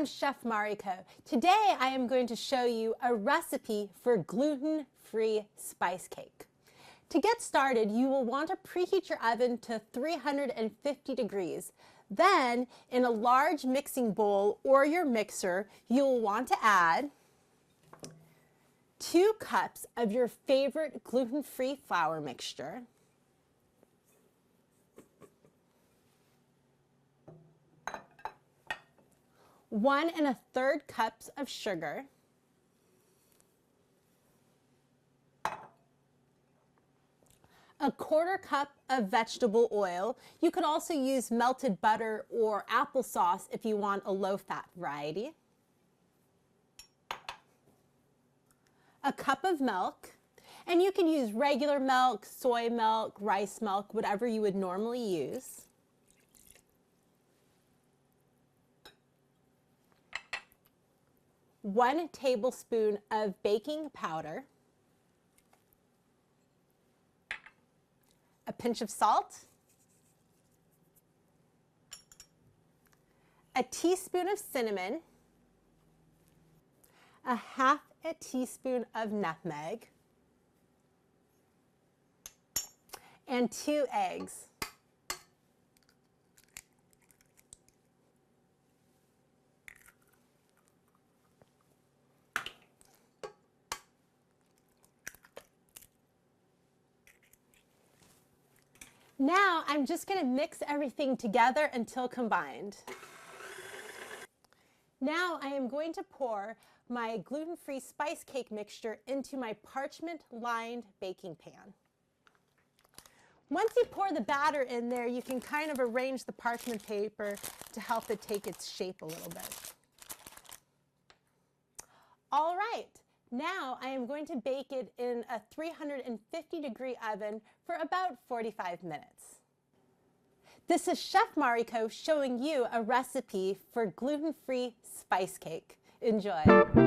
Chef Mariko. Today I am going to show you a recipe for gluten-free spice cake. To get started, you will want to preheat your oven to 350 degrees. Then, in a large mixing bowl or your mixer, you will want to add 2 cups of your favorite gluten-free flour mixture, 1 1/3 cups of sugar, 1/4 cup of vegetable oil. You could also use melted butter or applesauce if you want a low-fat variety, 1 cup of milk, and you can use regular milk, soy milk, rice milk, whatever you would normally use. 1 tablespoon of baking powder, a pinch of salt, a teaspoon of cinnamon, 1/2 teaspoon of nutmeg, and 2 eggs. Now I'm just going to mix everything together until combined. Now I am going to pour my gluten-free spice cake mixture into my parchment-lined baking pan. Once you pour the batter in there, you can kind of arrange the parchment paper to help it take its shape a little bit. All right. Now I am going to bake it in a 350-degree oven for about 45 minutes. This is Chef Mariko showing you a recipe for gluten-free spice cake. Enjoy!